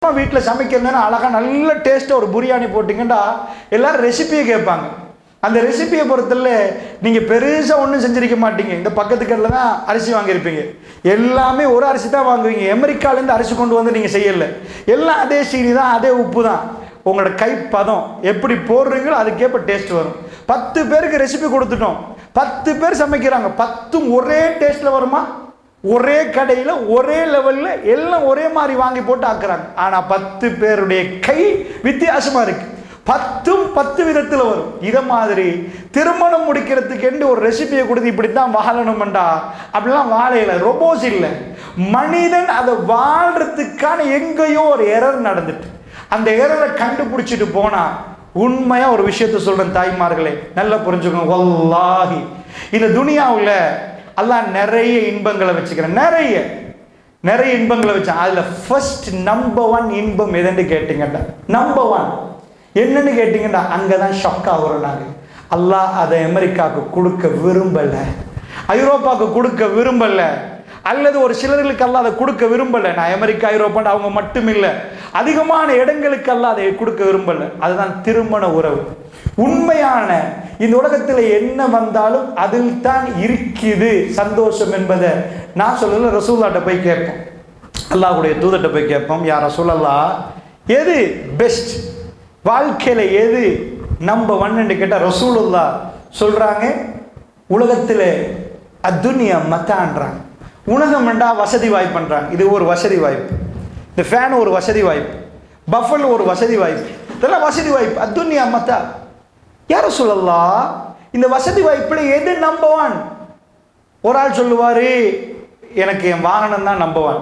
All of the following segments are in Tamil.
வீட்டில் சமைக்கிறதுனா அழகாக நல்ல டேஸ்ட்டாக ஒரு பிரியாணி போட்டிங்கன்னா எல்லாரும் ரெசிபியை கேட்பாங்க. அந்த ரெசிபியை பொறுத்தல நீங்கள் பெருசாக ஒன்றும் செஞ்சிருக்க மாட்டீங்க. இந்த பக்கத்து கடையில் தான் அரிசி வாங்கியிருப்பீங்க. எல்லாமே ஒரு அரிசி தான் வாங்குவீங்க. அமெரிக்காலேருந்து அரிசி கொண்டு வந்து நீங்கள் செய்யலை. எல்லாம் அதே சீனி தான், அதே உப்பு தான். உங்களோட கைப்பதம் எப்படி போடுறீங்களோ அதுக்கேற்ப டேஸ்ட் வரும். 10 பேருக்கு ரெசிபி கொடுத்துட்டோம். 10 பேர் சமைக்கிறாங்க. 10 ஒரே டேஸ்ட்டில் வருமா? ஒரே கடையில் ஒரே லெவலில் எல்லாம் ஒரே மாதிரி வாங்கி போட்டு ஆக்குறாங்க. ஆனால் 10 பேருடைய கை வித்தியாசமாக இருக்கு. 10ம் 10 விதத்தில் வரும். இதை மாதிரி திருமணம் முடிக்கிறதுக்கு என்று ஒரு ரெசிபியை கொடுத்து இப்படித்தான் வாழணும்டா அப்படிலாம் வாழையில ரொபோஸ் இல்லை. மனிதன் அதை வாழ்றதுக்கான எங்கேயோ ஒரு எரர் நடந்துட்டு அந்த எரரை கண்டுபிடிச்சிட்டு போனா உண்மையா ஒரு விஷயத்த சொல்றேன் தாய்மார்களே, நல்லா புரிஞ்சுக்கோங்க. வல்லாஹி இந்த துனியாவில் அல்லாஹ் நிறைய இன்பங்களை வச்சுக்கிறேன். நிறைய இன்பங்களை வச்சான். அதுல ஃபர்ஸ்ட் நம்பர் 1 இன்பம் எதுன்னு கேட்டீங்கடா, நம்பர் 1 என்னன்னு கேட்டீங்கடா, அங்கதான் ஷாக் ஆகுறோம் நாங்க. அல்லாஹ் அதை அமெரிக்காவுக்கு கொடுக்க விரும்பல, ஐரோப்பாவுக்கு கொடுக்க விரும்பல, அல்லது ஒரு சிலர்களுக்கு அல்லாஹ் அதை கொடுக்க விரும்பல. நான் அமெரிக்கா ஐரோப்பான்னு அவங்க மட்டும் இல்லை, அதிகமான இடங்களுக்கு அல்லாஹ் அதை கொடுக்க விரும்பல. அதுதான் திருமண உறவு. உண்மையான இந்த உலகத்தில் என்ன வந்தாலும் அதில் தான் இருக்குது சந்தோஷம் என்பதை நான் சொல்லல, ரசூலுல்லாஹ்ட்ட போய் கேட்போம், அல்லாஹ்வுடைய தூதர்ட்ட போய் கேட்போம், யா ரசூலல்லாஹ் எது பெஸ்ட் வாழ்க்கையில, எது நம்பர் 1 கேட்டால் ரசூலுல்லாஹ் சொல்றாங்க, உலகத்தில் அத்துனியா மத்தான்றாங்க. உலகம் வேண்டா வசதி வாய்ப்பு பண்றாங்க. இது ஒரு வசதி வாய்ப்பு. இந்த ஃபேன் ஒரு வசதி வாய்ப்பு, பஃபல் ஒரு வசதி வாய்ப்பு, இதெல்லாம் வசதி வாய்ப்பு. அத்துனியா மத்தா. யார சொல்லலாம் இந்த வசதி வாய்ப்புல எது நம்பர் 1? ஒரு ஆள் சொல்லுவாரு எனக்கு என் வாகனம் தான் நம்பர் 1.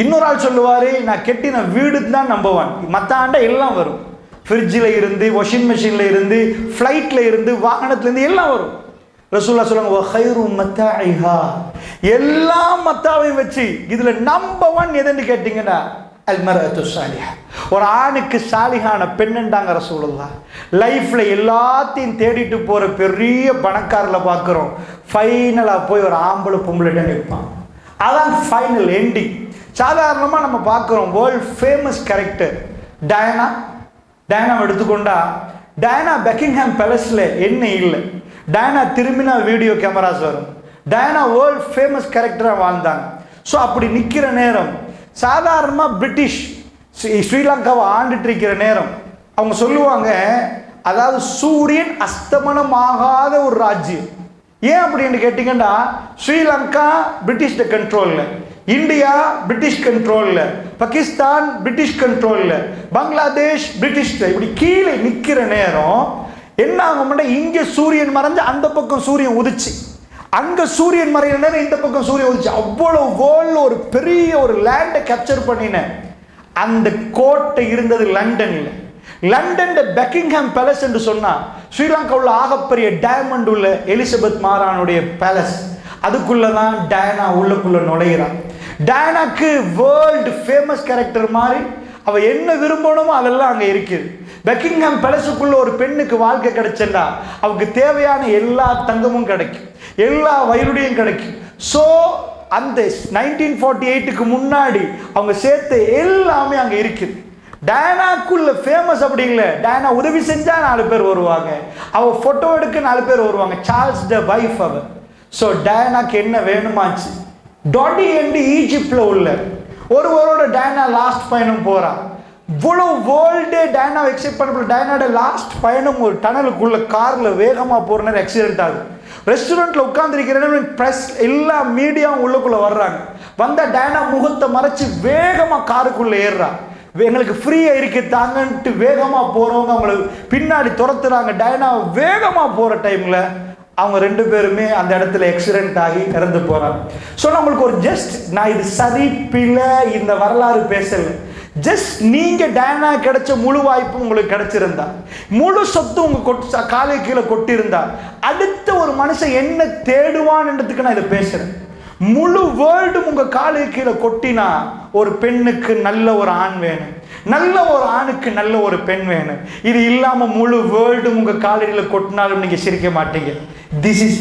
இன்னொரு ஆள் சொல்லுவாரு நான் கெட்டின வீடு தான் நம்பர் 1. மற்ற ஆண்ட எல்லாம் வரும். ஃப்ரிட்ஜில் இருந்து, வாஷிங் மிஷின்ல இருந்து, ஃப்ளைட்ல இருந்து, வாகனத்துல இருந்து எல்லாம் வரும். ரசூலுல்லாஹ் சொல்லுவாங்க வஹைரு மத்தாஇஹா, எல்லா மத்தாவையும் வச்சு இதுல நம்பர் 1 எதுன்னு கேட்டீங்கன்னா அல்மரஅத்து சாலிஹா, ஒரு ஆணுக்கு சாலிஹான பெண்ணுண்டாங்க ரசூலுல்லாஹ். லைஃப்ல எல்லாத்தையும் தேடிட்டு போற பெரிய பணக்காரல பார்க்கிறோம், ஃபைனலா போய் ஒரு ஆம்பளை பொம்பளைட்ட நிற்பான். அதான் ஃபைனல் எண்டிங். சாதாரணமா நம்ம பார்க்கிறோம் வேர்ல்ட் ஃபேமஸ் கேரக்டர் டயானா எடுத்துக்கொண்டா, டயானா பக்கிங்ஹாம் பேலஸ்ல என்ன இல்லை, டயானா திரும்பினா வீடியோ கேமராஸ் வரும். டயானா வேர்ல்ட் ஃபேமஸ் கேரக்டரா வாழ்ந்தாங்க. ஸோ அப்படி நிற்கிற நேரம் சாதாரணமாக பிரிட்டிஷ் ஸ்ரீலங்காவை ஆண்டுட்டு இருக்கிற நேரம் அவங்க சொல்லுவாங்க, அதாவது சூரியன் அஸ்தமனமாகாத ஒரு ராஜ்யம். ஏன் அப்படின்னு கேட்டீங்கன்னா ஸ்ரீலங்கா பிரிட்டிஷ் கண்ட்ரோல்ல, இந்தியா பிரிட்டிஷ் கண்ட்ரோல்ல, பாகிஸ்தான் பிரிட்டிஷ் கண்ட்ரோல்ல, பங்களாதேஷ் பிரிட்டிஷ். இப்படி கீழே நிற்கிற நேரம் என்ன ஆகும்னா இங்க சூரியன் மறைஞ்சு அந்த பக்கம் சூரியன் உதிச்சு, அங்க சூரியன் மறைகிற நேரம் இந்த பக்கம் சூரியன் உதிச்சு. அவ்வளவு வேர்ல்ட்ல ஒரு பெரிய ஒரு லேண்டை கேப்சர் பண்ணின அந்த கோட்டை இருந்தது லண்டன்ல. லண்டன் பக்கிங்ஹாம் பேலஸ் என்று சொன்னா ஸ்ரீலங்கா உள்ள ஆகப்பெரிய டைமண்ட் உள்ள எலிசபெத் மகாராணியுடைய பேலஸ். அதுக்குள்ளதான் டயானா உள்ளுக்குள்ள நுழைகிறான். டயானாக்கு வேர்ல்டு ஃபேமஸ் கேரக்டர் மாதிரி அவ என்ன விரும்பணுமோ அதெல்லாம் அங்க இருக்குது. பக்கிங்ஹாம் பேலஸுக்குள்ள ஒரு பெண்ணுக்கு வாழ்க்கை கிடைச்சா அவருக்கு தேவையான எல்லா தங்கமும் கிடைக்கும், எல்லா வயலுடையும் கிடைக்கும். ஸோ அந்த 1948க்கு முன்னாடி அவங்க சேர்த்த எல்லாமே அங்க இருக்குது. டயானாக்குள்ள ஃபேமஸ் அப்படி இல்லை. டயானா உதவி செஞ்சா 4 பேர் வருவாங்க, அவ போட்டோ எடுக்க 4 பேர் வருவாங்க. சார்ல்ஸ் த வைஃப் அவர். ஸோ டயானாக்கு என்ன வேணுமாச்சு, டாடி என்று ஈஜிப்ட்ல உள்ள ஒருவரோட டயானா லாஸ்ட் பயணம் போறா. இவ்வளவு வேர்ல்டே டயானா எக்ஸெப்ட் பண்ண டயானாட லாஸ்ட் பயணம் ஒரு டனலுக்குள்ள கார்ல வேகமா போற நேரம் ஆக்சிடென்ட் ஆகுது. ரெஸ்டாரண்ட்ல உட்கார்ந்துருக்கிற பிரஸ் எல்லா மீடியாவும் உள்ளுக்குள்ள வர்றாங்க. வந்தா டயானா முகத்தை மறைச்சு வேகமா காருக்குள்ள ஏறுறா. எங்களுக்கு ஃப்ரீயா இருக்கு தாங்கன்ட்டு வேகமா போறவங்க அவங்களுக்கு பின்னாடி துரத்துறாங்க. டயானா வேகமா போற டைம்ல அவங்க 2 பேருமே அந்த இடத்துல ஆக்சிடென்ட் ஆகி இறந்து போறாங்க. ஸோ நம்மளுக்கு ஒரு ஜஸ்ட் நான் இது சரி பிழை இந்த வரலாறு பேசல, ஜஸ்ட் நீங்க டயானா கிடைச்ச முழு வாய்ப்பு உங்களுக்கு கிடைச்சிருந்தா, முழு சொத்து உங்க காலை கீழே கொட்டிருந்தா அடுத்த ஒரு மனுஷன் என்ன தேடுவான்ன்றதுக்கு நான் இதை பேசுறேன். முழு வேர்ல்டும் உங்க காலை கீழே கொட்டினா ஒரு பெண்ணுக்கு நல்ல ஒரு ஆண் வேணும், நல்ல ஒரு ஆணுக்கு நல்ல ஒரு பெண் வேணும். இது இல்லாம முழு வேர்ல்டும் உங்க காலையில கொட்டினாலும் நீங்க சிரிக்க மாட்டீங்க.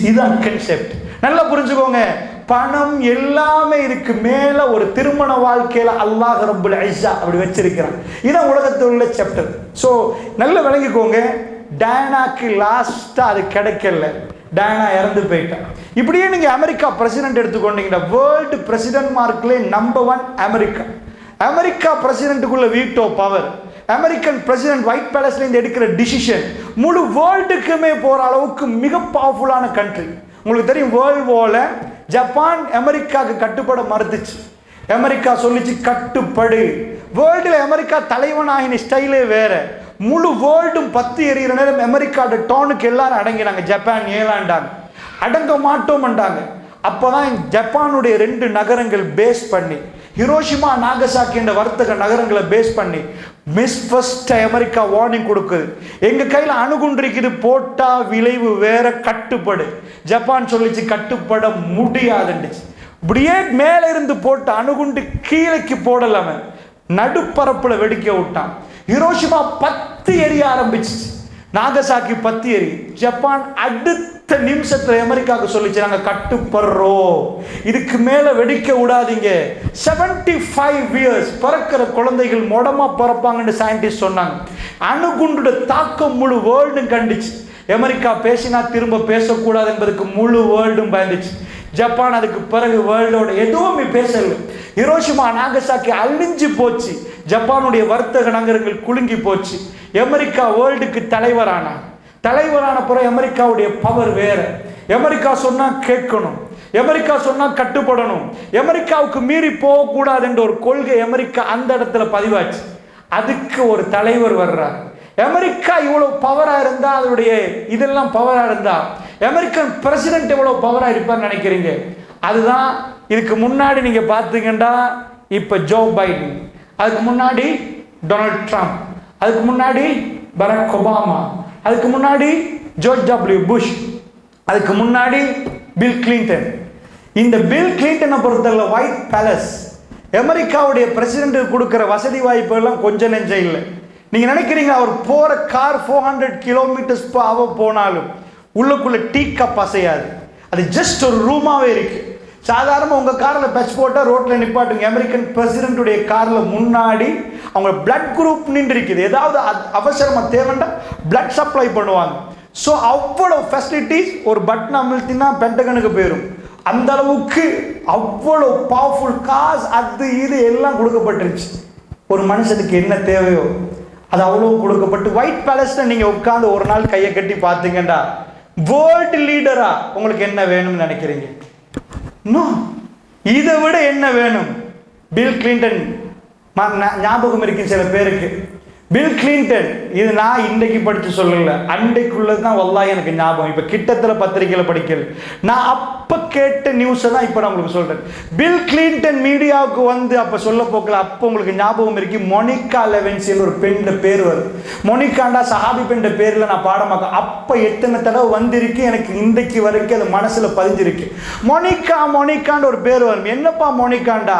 இதுதான் கன்செப்ட். நல்லா புரிஞ்சுக்கோங்க, பணம் எல்லாமே இருக்கு, மேல ஒரு திருமண வாழ்க்கையில அல்லாஹ் ரப்புல் இஸ்ஸா அப்படி வச்சிருக்கிறான். இதான் உலகத்தில் உள்ள சாப்டர். ஸோ நல்லா விளங்கிக்கோங்க, டயானாக்கு லாஸ்டா அது கிடைக்கல, டயானா இறந்து போயிட்டான். இப்படியே நீங்க அமெரிக்கா பிரசிடென்ட் எடுத்துக்கொண்டீங்கன்னா வேர்ல்டு பிரசிடென்ட் மார்க்ல நம்பர் 1 அமெரிக்கா. அமெரிக்கா பிரசிடென்ட்டுக்குள்ள veto power, American president white பேலஸ்ல இருந்து எடுக்கிற டிசிஷன் முழு வேர்ல்டுக்குமே போற அளவுக்கு மிக பவர்ஃபுல்லான கண்ட்ரி. உங்களுக்கு தெரியும், வேர்ல்டு வார்ல ஜப்பான் அமெரிக்காவுக்கு கட்டுப்பட மறுத்துச்சு. அமெரிக்கா சொல்லிச்சு கட்டுப்படு. வேர்ல்டுல அமெரிக்கா தலைவனாகின ஸ்டைலே வேற. முழு வேர்ல்டும் பத்து எறிகிற நேரம் அமெரிக்காவோட டோனுக்கு எல்லாரும் அடங்கினாங்க. ஜப்பான் ஏலாண்டாங்க, அடங்க மாட்டோம்ண்டாங்க. அப்போதான் ஜப்பானுடைய 2 நகரங்கள் பேஸ் பண்ணி, ஹிரோஷிமா நாகசாக்கி என்ற வர்த்தக நகரங்களை பேஸ் பண்ணி ஃபர்ஸ்ட் அமெரிக்கா வார்னிங் கொடுக்குது, எங்க கையில் அணுகுண்டு இருக்குது, போட்டா விளைவு வேற, கட்டுப்படு. ஜப்பான் சொல்லிச்சு கட்டுப்பட முடியாதுன்னுச்சு. இப்படியே மேல இருந்து போட்ட அணுகுண்டு கீழைக்கு போடலாம நடுப்பரப்புல வெடிக்க விட்டான். ஹிரோஷிமா 10 எரிய ஆரம்பிச்சு, நாகசாக்கி 10 எரி. ஜப்பான் அடுத்த நிமிஷத்துல அமெரிக்காவுக்கு சொல்லிச்சு நாங்க கட்டுப்படுறோம், இதுக்கு மேல வெடிக்க விடாதீங்க. 75 இயர்ஸ் பிறக்கிற குழந்தைகள் மொடமா பிறப்பாங்கன்னு சயின்டிஸ்ட் சொன்னாங்க. அணுகுண்டு தாக்கம் முழு வேர்ல்டும் கண்டிச்சு. அமெரிக்கா பேசினா திரும்ப பேசக்கூடாது என்பதற்கு முழு வேர்ல்டும் பயந்துச்சு. ஜப்பான் அதுக்கு பிறகு வேர்ல்டோட எதுவுமே பேசல. ஹிரோஷிமா நாகசாக்கி அழிஞ்சு போச்சு. ஜப்பானுடைய வர்த்தக நகரங்கள் குலுங்கி போச்சு. அமெரிக்கா வேர்ல்டுக்கு தலைவரான பிறகு அமெரிக்காவுடைய பவர் வேற. அமெரிக்கா சொன்னா கேட்கணும், அமெரிக்கா சொன்னா கட்டுப்படணும், அமெரிக்காவுக்கு மீறி போகக்கூடாது என்ற ஒரு கொள்கை அமெரிக்கா அந்த இடத்துல பதிவாச்சு. அதுக்கு ஒரு தலைவர் வர்றார். அமெரிக்கா இவ்வளவு பவரா இருந்தா, அதனுடைய இதெல்லாம் பவரா இருந்தா, அமெரிக்கன் பிரசிடென்ட் எவ்வளவு பவரா இருப்பார் நினைக்கிறீங்க? அதுதான் இதுக்கு முன்னாடி நீங்க பாத்தீங்கன்னா இப்ப ஜோ பைடன், அதுக்கு முன்னாடி டொனால்ட் ட்ரம்ப், அதுக்கு முன்னாடி பராக் ஒபாமா, அதுக்கு முன்னாடி ஜார்ஜ் டபிள்யூ புஷ், அதுக்கு முன்னாடி பில் கிளின்டன். இந்த பில் கிளின்டனை பொறுத்தவரை ஒயிட் பேலஸ் அமெரிக்காவுடைய பிரசிடென்ட் கொடுக்கிற வசதி வாய்ப்பு எல்லாம் கொஞ்சம் நெஞ்சம் இல்லை. நீங்க நினைக்கிறீங்க அவர் போற கார் 400 km/h போனாலும் உள்ளுக்குள்ள டீ கப் அசையாது. அது ஜஸ்ட் ஒரு ரூமாவே இருக்கு. சாதாரண உங்க கார்ல பச் போட்டா ரோட்ல நிப்பாட்டுங்க. அமெரிக்கன் பிரசிடென்ட்டுடைய கார்ல முன்னாடி அவங்க பிளட் குரூப் நின்று இருக்குது. ஏதாவது அவசரமா தேவைண்டா பிளட் சப்ளை பண்ணுவாங்க. ஸோ அவ்வளவு ஃபெசிலிட்டிஸ் ஒரு பட்டன் அமிழ்த்தினா பென்டகனுக்கு போயிடும். அந்த அளவுக்கு அவ்வளவு பவர்ஃபுல் காஸ் அது இது எல்லாம் கொடுக்கப்பட்டுருச்சு. ஒரு மனுஷனுக்கு என்ன தேவையோ அது அவ்வளவு கொடுக்கப்பட்டு ஒயிட் பேலஸ்ல நீங்க உட்கார்ந்து ஒரு நாள் கையை கட்டி பார்த்தீங்கன்னா வேர்ல்டு லீடரா உங்களுக்கு என்ன வேணும்னு நினைக்கிறீங்க? இதை விட என்ன வேணும்? பில் கிளின்டன் ஞாபகம் இருக்கு சில பேருக்கு. பில் கிளின்டன், இது நான் இன்றைக்கு படிச்சு சொல்லல, அன்றைக்குள்ளதான் வல்லாஹ் எனக்கு ஞாபகம். இப்ப கிட்டத்தட்ட பத்திரிகையில படிக்கல, நான் அப்ப கேட்ட நியூஸ் தான் இப்ப நான் உங்களுக்கு சொல்றேன். பில் கிளின்டன் மீடியாவுக்கு வந்து அப்ப சொல்ல போக்கல, அப்ப உங்களுக்கு ஞாபகம் இருக்கு, மோனிகா லெவின்ஸ் ஒரு பெண்ண பேர் வருது. மோனிகாண்டா சஹாபி பெண்ண பேர்ல நான் பாடமாக்க அப்ப எத்தனை தடவை வந்திருக்கு, எனக்கு இன்றைக்கு வரைக்கும் அது மனசுல பதிஞ்சிருக்கு. மோனிகான்னு ஒரு பேர் வரும். என்னப்பா மோனிகாண்டா?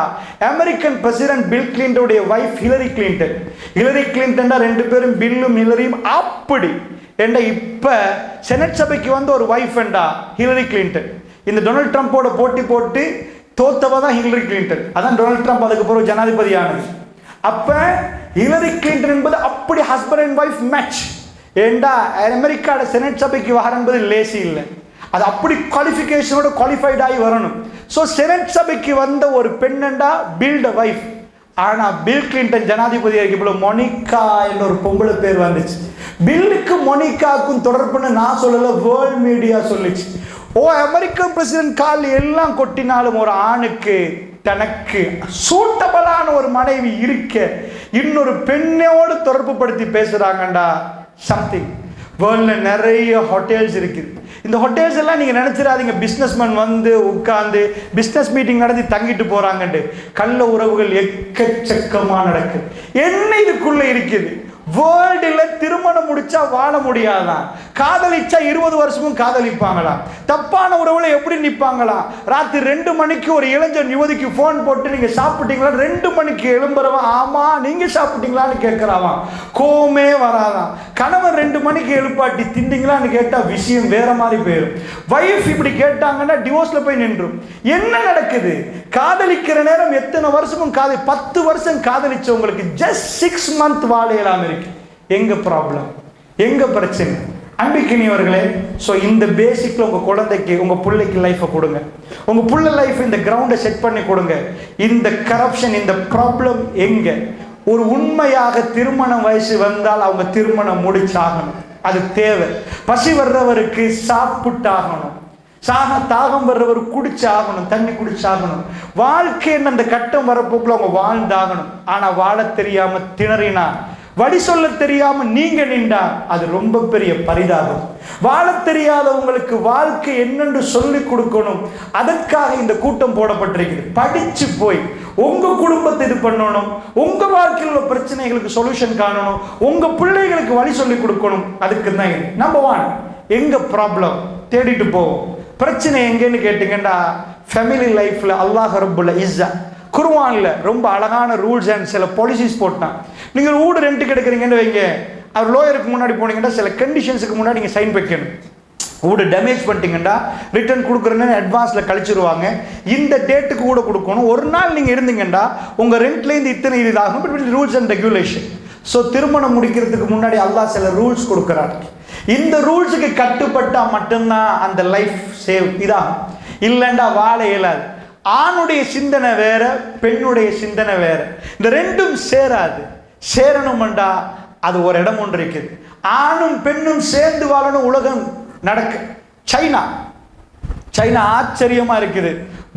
அமெரிக்கன் பிரசிடென்ட் பில் கிளின்டனுடைய wife Hillary Clinton. Hillary Clinton 2 பேரும் பில்லும் ஹிலரியும் அப்படி என்ற இப்ப செனட் சபைக்கு வந்து ஒரு வைஃப் என்றா ஹிலரி கிளின்டன். இந்த டொனால்ட் ட்ரம்போட போட்டி போட்டு தோத்தவ தான் ஹிலரி கிளின்டன். அதான் டொனால்ட் ட்ரம்ப் அதுக்கு பிறகு ஜனாதிபதி ஆனது. அப்ப ஹிலரி கிளின்டன் என்பது அப்படி ஹஸ்பண்ட் அண்ட் வைஃப் மேட்ச். ஏண்டா அமெரிக்காவோட செனட் சபைக்கு வர என்பது லேசி இல்லை, அது அப்படி குவாலிஃபிகேஷனோட குவாலிஃபைட் ஆகி வரணும். ஸோ செனட் சபைக்கு வந்த ஒரு பெண்ணண்டா பில் த வைஃப். ஆனா பில் கிளின்டன் ஜனாதிபதி ஆகிய மோனிகா என்ற ஒரு பொம்பளை பேர் வந்துச்சு. பில்லுக்கு மோனிகாவுக்கும் தொடர்புன்னு நான் சொல்லல, வேர்ல்ட் மீடியா சொல்லிச்சு. அமெரிக்கன் பிரசிடென்ட் கால் எல்லாம் கொட்டினாலும் ஒரு ஆணுக்கு தனக்கு சூட்டபலான ஒரு மனைவி இருக்க இன்னொரு பெண்ணோடு தொடர்பு படுத்தி பேசுறாங்கண்டா சம்திங். வேர்ல்ட்ல நிறைய ஹோட்டல்ஸ் இருக்குது. இந்த ஹோட்டல்ஸ் எல்லாம் நீங்க நினைச்சிடாதீங்க பிசினஸ்மேன் வந்து உட்கார்ந்து பிசினஸ் மீட்டிங் நடத்தி தங்கிட்டு போறாங்கன்னு. கள்ள உறவுகள் எக்கச்சக்கமா நடக்குது. என்ன இதுக்குள்ள இருக்குது? வேர்ல்டுல திருமணம் முடிச்சா வாழ முடியாதான், காதலிச்சா 20 வருஷமும் காதலிப்பாங்களா? தப்பான உறவுல எப்படி நிற்பாங்களா? ராத்திரி 2 மணிக்கு ஒரு இளைஞன் யுவதிக்கு போன் போட்டு நீங்க சாப்பிட்டீங்களா, 2 மணிக்கு எழும்புறவன் ஆமா நீங்க சாப்பிட்டீங்களான்னு கேட்கிறாவான். கோமே வராதான். கணவன் 2 மணிக்கு எழுப்பாட்டி திண்டீங்களான்னு கேட்டா விஷயம் வேற மாதிரி போயிடும். வைஃப் இப்படி கேட்டாங்கன்னா டிவோர்ஸ்ல போய் நின்றும். என்ன நடக்குது? காதலிக்கிற நேரம் எத்தனை வருஷமும் 10 வருஷம் காதலிச்சவங்களுக்கு ஜஸ்ட் 6 மந்த் வாழையெல்லாம் இருக்கு. எங்க ப்ராப்ளம், எங்க பிரச்சனை? அன்பிக்கினியவர்களே, ஸோ இந்த பேசிக்ல உங்க குழந்தைக்கு உங்க பிள்ளைக்கு லைஃபை கொடுங்க. உங்க புள்ள லைஃப் இந்த கிரவுண்டை செட் பண்ணி கொடுங்க. இந்த கரப்ஷன், இந்த ப்ராப்ளம் எங்க? ஒரு உண்மையாக திருமண வயசு வந்தால் அவங்க திருமணம் முடிச்சாகணும். அது தேவை. பசி வர்றவருக்கு சாப்பிட்டாகணும். தாகம் வர்றவர் குடிச்சாகணும், தண்ணி குடிச்சாகணும். வாழ்க்கை அந்த கட்டம் வரப்போக்குள்ள அவங்க வாழ்ந்தாகணும். ஆனா வாழ தெரியாம திணறினா, வழி சொல்ல தெரியாம நீங்க நின்றா அது ரொம்ப பெரிய பரிதாபம். வாழ தெரியாதவங்களுக்கு வாழ்க்கை என்னென்று சொல்லி கொடுக்கணும். அதற்காக இந்த கூட்டம் போடப்பட்டிருக்குது. படிச்சு போய் உங்க குடும்பத்தை இது பண்ணணும், உங்க வாழ்க்கையில் உள்ள பிரச்சனைகளுக்கு சொல்யூஷன் காணணும், உங்க பிள்ளைகளுக்கு வழி சொல்லி கொடுக்கணும். அதுக்கு தான் நம்பர் 1 எங்க ப்ராப்ளம் தேடிட்டு போவோம். பிரச்சனை எங்கன்னு கேட்டீங்கன்னா ஃபேமிலி லைஃப்ல அல்லாஹ் ரப்புல் இஸ்ஸா குர்ஆன்ல ரொம்ப அழகான ரூல்ஸ் அண்ட் சில பாலிசிஸ் போட்டான். நீங்க ஒரு வீடு ரெண்டுக்கு எடுக்கிறீங்கன்னு வைங்க, அவர் லோயருக்கு முன்னாடி போனீங்கன்னா சில கண்டிஷன்ஸுக்கு முன்னாடி நீங்க சைன் வைக்கணும். வீடு டேமேஜ் பண்ணிட்டீங்கன்னா ரிட்டர்ன் கொடுக்குறேன்னு அட்வான்ஸில் கழிச்சிருவாங்க. இந்த டேட்டுக்கு கூட கொடுக்கணும். ஒரு நாள் நீங்கள் இருந்தீங்கன்னா உங்கள் ரெண்ட்லேருந்து இத்தனை இதாகும். Rules and regulation. ஸோ திருமணம் முடிக்கிறதுக்கு முன்னாடி அல்லாஹ் சில ரூல்ஸ் கொடுக்குறாரு. இந்த ரூல்ஸுக்கு கட்டுப்பட்டா மட்டும்தான் அந்த லைஃப் சேவ் இதாகும். இல்லைண்டா வாழ இயலாது. ஆணுடைய சிந்தனை வேற, பெண்ணுடைய சிந்தனை வேற. இந்த ரெண்டும் சேராது. சேரணும்டா அது ஒரு இடம் ஒன்று இருக்குது. ஆணும் பெண்ணும் சேர்ந்து வாழணும். உலகம் நடக்கு. சைனா ஆச்சரியமா இருக்குது.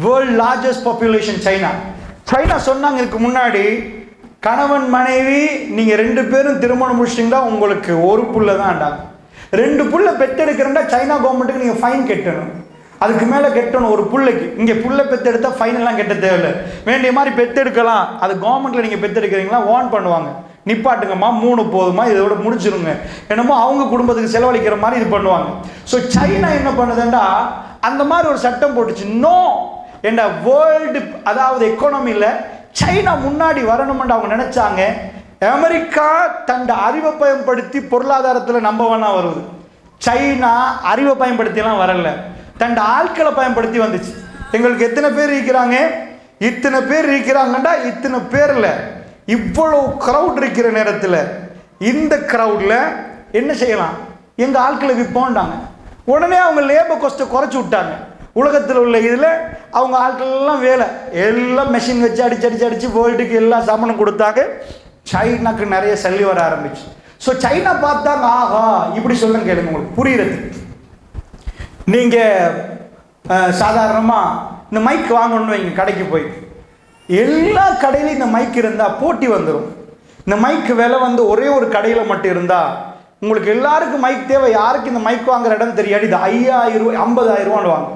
வேர்ல்ட் லார்ஜஸ்ட் பாப்புலேஷன் சைனா சொன்னாங்க இதுக்கு முன்னாடி, கணவன் மனைவி நீங்க 2 பேரும் திருமணம் முடிச்சிட்டீங்களா உங்களுக்கு ஒரு புள்ள தான்டா. 2 புள்ள பெற்றெடுக்கிறா சைனா கவர்மெண்ட்டுக்கு நீங்க ஃபைன் கட்டணும். அதுக்கு மேல கட்டணும் ஒரு புள்ளைக்கு. இங்க புள்ள பெத்தெடுத்தா ஃபைன் எல்லாம் கட்ட தேவையில்லை. வேண்டிய மாதிரி பெத்தெடுக்கலாம். அது கவர்மெண்ட்ல நீங்க பெத்தெடுக்கிறீங்களா வார்ன் பண்ணுவாங்க. நிப்பாட்டுங்கம்மா 3 போதுமா, இதோட முடிச்சிருங்க. என்னமோ அவங்க குடும்பத்துக்கு செலவழிக்கிற மாதிரி இது பண்ணுவாங்க. ஸோ சைனா என்ன பண்ணுதுன்னா அந்த மாதிரி ஒரு சட்டம் போட்டுச்சு. நோ என்ற வேர்ல்டு அதாவது எக்கானமியில் சைனா முன்னாடி வரணும்னு அவங்க நினைச்சாங்க. அமெரிக்கா தன் அறிவை பயன்படுத்தி பொருளாதாரத்தில் நம்பவனா வருது. சைனா அறிவை பயன்படுத்திலாம் வரல, தன் ஆட்களை பயன்படுத்தி வந்துச்சு. எங்களுக்கு எத்தனை பேர் இருக்கிறாங்க? இத்தனை பேர் இருக்கிறாங்கண்டா இத்தனை பேர்ல இவ்வளவு கிரவுட் இருக்கிற நேரத்தில் இந்த கிரவுட்ல என்ன செய்யலாம்? எங்க ஆட்களை விற்போண்டாங்க. உடனே அவங்க லேபர் காஸ்ட்டை குறைச்சி விட்டாங்க. உலகத்தில் உள்ள இதில் அவங்க ஆட்கள் எல்லாம் வேலை எல்லாம் மெஷின் வச்சு அடிச்சு வேர்ல்டுக்கு எல்லாம் சமணம் கொடுத்தாங்க. சைனாக்கு நிறைய சல்லி வர ஆரம்பிச்சு. ஸோ சைனா பார்த்தாங்க, ஆஹா இப்படி சொல்லுங்க கேளுங்க உங்களுக்கு புரியுறது. நீங்க சாதாரணமாக இந்த மைக் வாங்கணும்னு வைங்க, கடைக்கு போய் எல்லா கடையிலும் இந்த மைக் இருந்தால் போட்டி வந்துடும். இந்த மைக்கு விலை வந்து ஒரே ஒரு கடையில் மட்டும் இருந்தால் உங்களுக்கு எல்லாருக்கும் மைக் தேவை. யாருக்கு இந்த மைக் வாங்குற இடம் தெரியாது. இது 5000 50,000 வாங்க.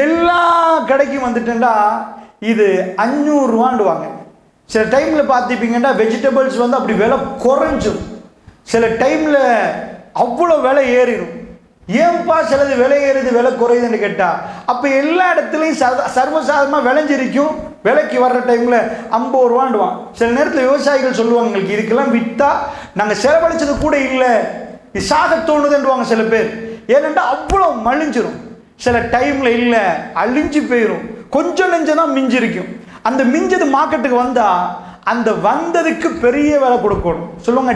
எல்லா கடைக்கும் வந்துட்டேன்டா இது 500 ரூபான்னு வாங்க. சில டைமில் பார்த்துப்பீங்கன்னா வெஜிடபிள்ஸ் வந்து அப்படி விலை குறைஞ்சிடும். சில டைமில் அவ்வளோ விலை ஏறிடும். ஏன்பா சிலது விலை ஏறுது விலை குறையுதுன்னு கேட்டால் அப்போ எல்லா இடத்துலையும் சர்வசாதாரணமாக விளைஞ்சிருக்கும். விலைக்கு வர்ற டைமில் 50 ரூபாண்டுவான். சில நேரத்தில் விவசாயிகள் சொல்லுவாங்க, எங்களுக்கு இதுக்கெல்லாம் விற்றா நாங்கள் செலவழிச்சது கூட இல்லை, இது சாக தோணுதுன்றுவாங்க சில பேர். ஏனென்றால் அவ்வளோ மலிஞ்சிரும். சில டைமில் இல்லை அழிஞ்சு போயிடும். கொஞ்சம் நெஞ்சம் தான் மிஞ்சிருக்கும். அந்த மிஞ்சது மார்க்கெட்டுக்கு வந்தால் அந்த வந்ததுக்கு பெரிய விலை கொடுக்கணும். சொல்லுவாங்க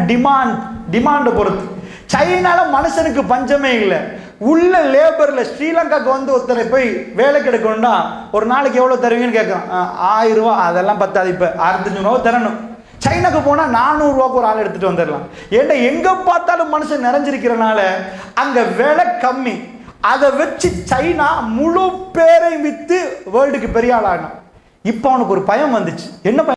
டிமாண்டை பொறுத்து. சைனால மனுஷனுக்கு பஞ்சமே இல்லை. உள்ள லேபர்ல ஸ்ரீலங்காக்கு வந்து ஒருத்தரை போய் வேலைக்கு எடுக்கணும்னா ஒரு நாளைக்கு எவ்வளோ தருவீங்கன்னு கேட்குறான். 1000 ரூபா. அதெல்லாம் பத்தாது. இப்போ 65 ரூபா தரணும். சைனாக்கு போனால் 400 ரூபாய்க்கு ஒரு ஆள் எடுத்துட்டு வந்துடலாம். ஏன்டா எங்கே பார்த்தாலும் மனுஷன் நிறைஞ்சிருக்கிறனால அங்கே விலை கம்மி. அதை வச்சு சைனா முழு பேரை விற்று வேர்ல்டுக்கு பெரிய ஆள் ஆகணும். இப்போ அவனுக்கு ஒரு பயம் வந்துச்சு. என்ன பயம்?